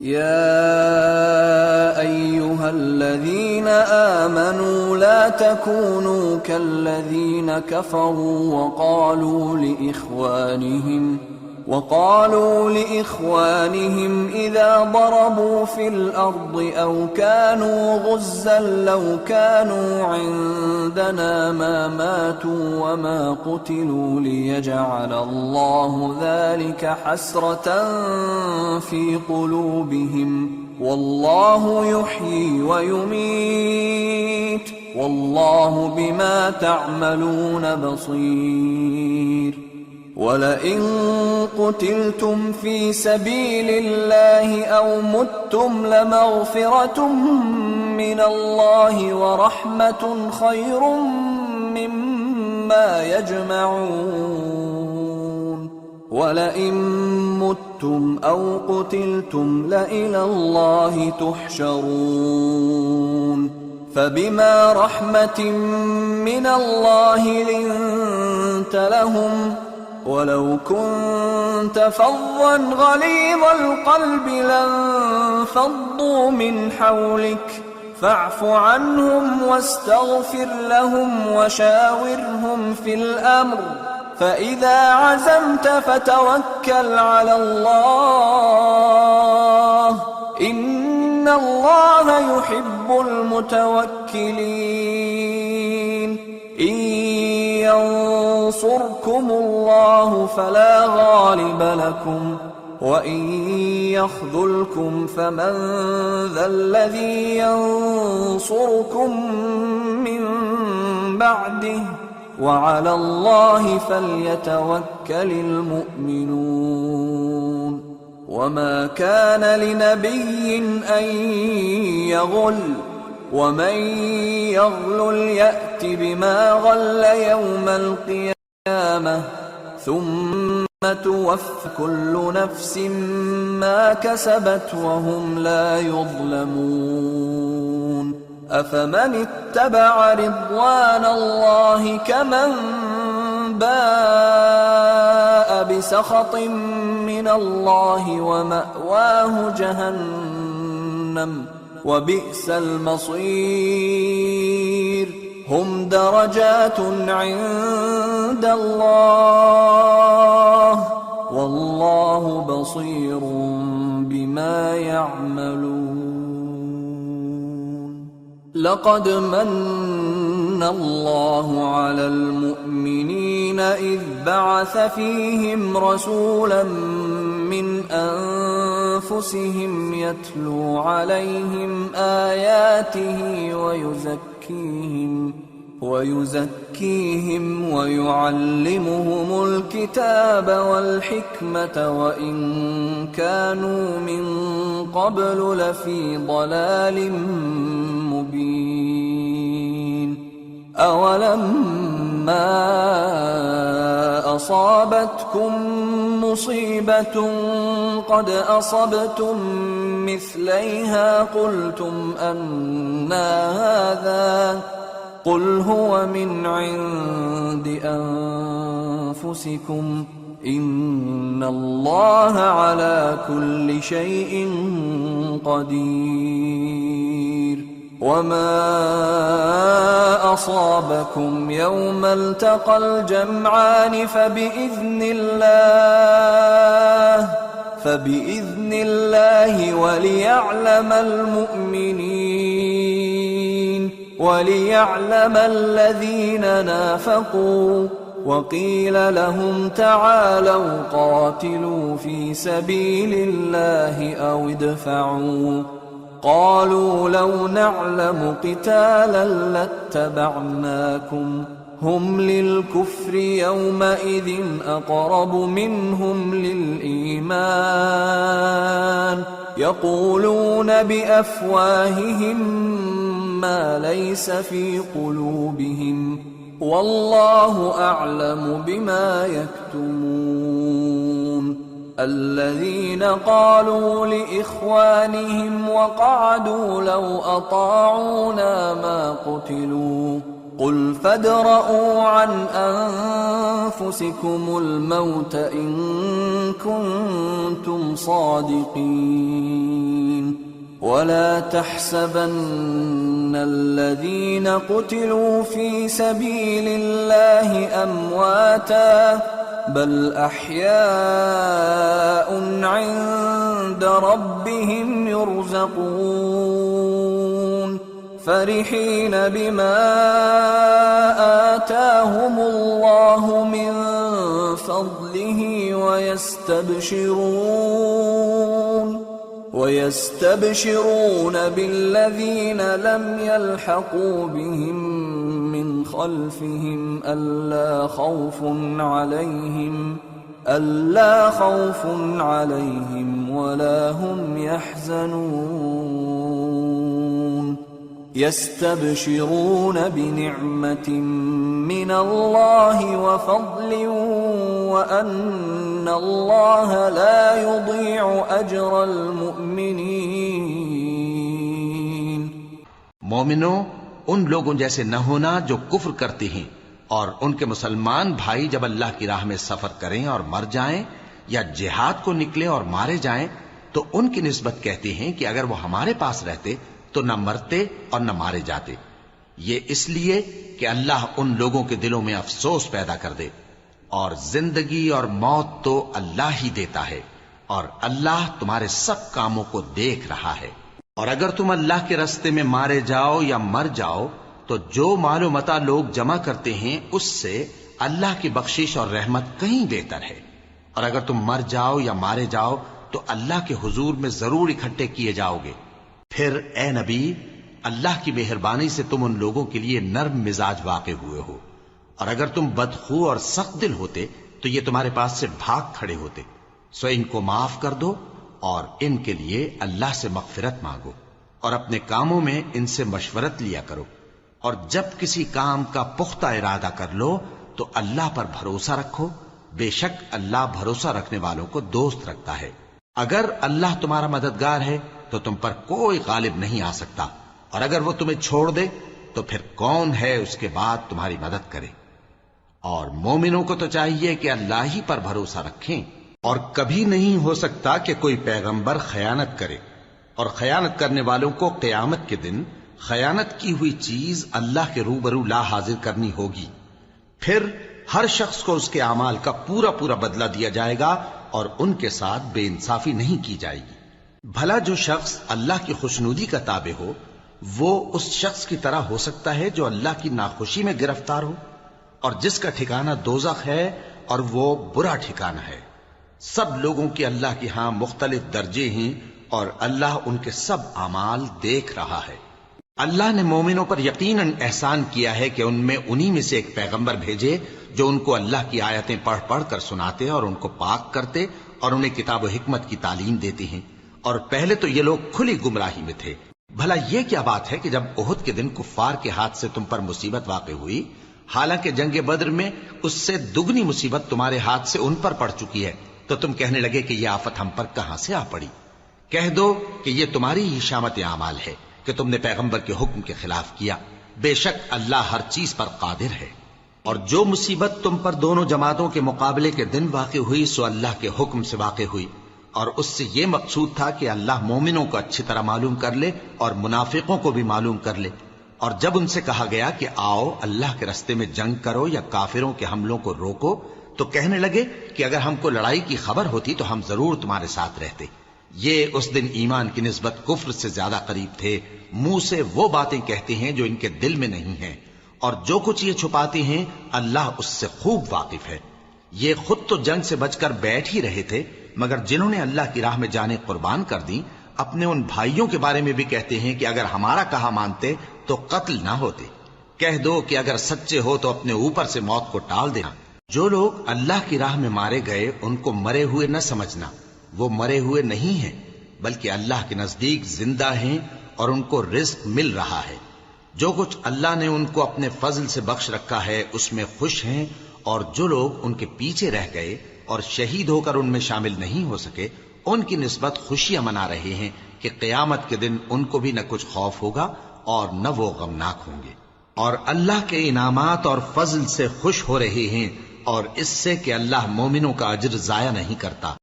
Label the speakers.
Speaker 1: يا أيها الذين آمنوا لا تكونوا كالذين كفروا وقالوا لإخوانهم إذا ضربوا في الأرض أو كانوا غزا لو كانوا عندنا ما ماتوا وما قتلوا ليجعل الله ذلك حسرة في قلوبهم والله يحيي ويميت والله بما تعملون بصير. ولئن قتلتم في سبيل الله أو متم لمغفرة من الله ورحمة خير مما يجمعون. ولئن متم أو قتلتم لإلى الله تحشرون. فبما رحمة من الله لنت لهم ولو كنت فظا غليظ القلب لانفضوا من حولك فاعف عنهم واستغفر لهم وشاورهم في الأمر فإذا عزمت فتوكل على الله إن الله يحب المتوكلين. إن ينصركم الله فلا غالب لكم وإن يخذلكم فمن ذا الذي ينصركم من بعده وعلى الله فليتوكل المؤمنون. وما كان لنبي أن يغل ومن يغلل يأت بما غل يوم القيامة ثم توفى كل نفس ما كسبت وهم لا يظلمون. أفمن اتبع رضوان الله كمن باء بسخط من الله ومأواه جهنم وبئس المصير. هم درجات عند الله والله بصير بما يعملون. لقد من الله على المؤمنين إذ بعث فيهم رسولا من أنفسهم يتلو عليهم آياته ويزكيهم ويعلمهم الكتاب والحكمة وإن كانوا من قبل لفي ضلال مبين. أولما أصابتكم مصيبة قد أصبتم مثليها قلتم أنى هذا قل هو من عند أنفسكم إن الله على كل شيء قدير. وما أصابكم يوم التقى الجمعان فبإذن الله وليعلم الذين نافقوا وقيل لهم تعالوا قاتلوا في سبيل الله أو ادفعوا قالوا لو نعلم قتالا لاتبعناكم هم للكفر يومئذ أقرب منهم للإيمان يقولون بأفواههم ما ليس في قلوبهم والله أعلم بما يكتمون. الذين قالوا لإخوانهم وقعدوا لو أطاعونا ما قتلوا قل فادرءوا عن أنفسكم الموت إن كنتم صادقين ولا تحسبن الذين قتلوا في سبيل الله أمواتا بل أحياء عند ربهم يرزقون فرحين بما آتاهم الله من فضله ويستبشرون بالذين لم يلحقوا بهم من خلفهم ألا خوف عليهم ولا هم يحزنون يستبشرون بنعمة من الله وفضل وأن الله لا يضيع أجر المؤمنين.
Speaker 2: مومنوں، ان لوگوں جیسے نہ ہونا جو کفر کرتے ہیں اور ان کے مسلمان بھائی جب اللہ کی راہ میں سفر کریں اور مر جائیں یا جہاد کو نکلے اور مارے جائیں تو ان کی نسبت کہتے ہیں کہ اگر وہ ہمارے پاس رہتے تو نہ مرتے اور نہ مارے جاتے. یہ اس لیے کہ اللہ ان لوگوں کے دلوں میں افسوس پیدا کر دے. اور زندگی اور موت تو اللہ ہی دیتا ہے اور اللہ تمہارے سب کاموں کو دیکھ رہا ہے. اور اگر تم اللہ کے راستے میں مارے جاؤ یا مر جاؤ تو جو مال و متاع لوگ جمع کرتے ہیں اس سے اللہ کی بخشش اور رحمت کہیں بہتر ہے. اور اگر تم مر جاؤ یا مارے جاؤ تو اللہ کے حضور میں ضرور اکٹھے کیے جاؤ گے. پھر اے نبی، اللہ کی مہربانی سے تم ان لوگوں کے لیے نرم مزاج واقع ہوئے ہو، اور اگر تم بدخو اور سخت دل ہوتے تو یہ تمہارے پاس سے بھاگ کھڑے ہوتے. سو ان کو معاف کر دو اور ان کے لیے اللہ سے مغفرت مانگو اور اپنے کاموں میں ان سے مشورت لیا کرو. اور جب کسی کام کا پختہ ارادہ کر لو تو اللہ پر بھروسہ رکھو، بے شک اللہ بھروسہ رکھنے والوں کو دوست رکھتا ہے. اگر اللہ تمہارا مددگار ہے تو تم پر کوئی غالب نہیں آ سکتا، اور اگر وہ تمہیں چھوڑ دے تو پھر کون ہے اس کے بعد تمہاری مدد کرے. اور مومنوں کو تو چاہیے کہ اللہ ہی پر بھروسہ رکھیں. اور کبھی نہیں ہو سکتا کہ کوئی پیغمبر خیانت کرے، اور خیانت کرنے والوں کو قیامت کے دن خیانت کی ہوئی چیز اللہ کے روبرو لا حاضر کرنی ہوگی. پھر ہر شخص کو اس کے اعمال کا پورا پورا بدلہ دیا جائے گا اور ان کے ساتھ بے انصافی نہیں کی جائے گی. بھلا جو شخص اللہ کی خوشنودی کا تابع ہو وہ اس شخص کی طرح ہو سکتا ہے جو اللہ کی ناخوشی میں گرفتار ہو، اور جس کا ٹھکانہ دوزخ ہے اور وہ برا ٹھکانہ ہے. سب لوگوں کے اللہ کے ہاں مختلف درجے ہیں اور اللہ ان کے سب اعمال دیکھ رہا ہے. اللہ نے مومنوں پر یقیناً احسان کیا ہے کہ ان میں انہی میں سے ایک پیغمبر بھیجے جو ان کو اللہ کی آیتیں پڑھ پڑھ کر سناتے اور ان کو پاک کرتے اور انہیں کتاب و حکمت کی تعلیم دیتے ہیں. اور پہلے تو یہ لوگ کھلی گمراہی میں تھے. بھلا یہ کیا بات ہے کہ جب احد کے دن کفار کے ہاتھ سے تم پر مصیبت واقع ہوئی، حالانکہ جنگ بدر میں اس سے دگنی مصیبت تمہارے ہاتھ سے ان پر پڑ چکی ہے، تو تم کہنے لگے کہ یہ آفت ہم پر کہاں سے آ پڑی؟ کہہ دو کہ یہ تمہاری ہی شامت اعمال ہے کہ تم نے پیغمبر کے حکم کے خلاف کیا. بے شک اللہ ہر چیز پر قادر ہے. اور جو مصیبت تم پر دونوں جماعتوں کے مقابلے کے دن واقع ہوئی سو اللہ کے حکم سے واقع ہوئی، اور اس سے یہ مقصود تھا کہ اللہ مومنوں کو اچھی طرح معلوم کر لے اور منافقوں کو بھی معلوم کر لے. اور جب ان سے کہا گیا کہ آؤ اللہ کے راستے میں جنگ کرو یا کافروں کے حملوں کو روکو، تو کہنے لگے کہ اگر ہم کو لڑائی کی خبر ہوتی تو ہم ضرور تمہارے ساتھ رہتے. یہ اس دن ایمان کی نسبت کفر سے زیادہ قریب تھے. منہ سے وہ باتیں کہتے ہیں جو ان کے دل میں نہیں ہیں، اور جو کچھ یہ چھپاتے ہیں اللہ اس سے خوب واقف ہے. یہ خود تو جنگ سے بچ کر بیٹھ ہی رہے تھے، مگر جنہوں نے اللہ کی راہ میں جانیں قربان کر دی اپنے ان بھائیوں کے بارے میں بھی کہتے ہیں کہ اگر ہمارا کہا مانتے تو قتل نہ ہوتے. کہہ دو کہ اگر سچے ہو تو اپنے اوپر سے موت کو ٹال دینا. جو لوگ اللہ کی راہ میں مارے گئے ان کو مرے ہوئے نہ سمجھنا، وہ مرے ہوئے نہیں ہیں بلکہ اللہ کے نزدیک زندہ ہیں اور ان کو رزق مل رہا ہے. جو کچھ اللہ نے ان کو اپنے فضل سے بخش رکھا ہے اس میں خوش ہیں، اور جو لوگ ان کے پیچھے رہ گئے اور شہید ہو کر ان میں شامل نہیں ہو سکے ان کی نسبت خوشیاں منا رہے ہیں کہ قیامت کے دن ان کو بھی نہ کچھ خوف ہوگا اور نہ وہ غمناک ہوں گے. اور اللہ کے انعامات اور فضل سے خوش ہو رہے ہیں، اور اس سے کہ اللہ مومنوں کا اجر ضائع نہیں کرتا۔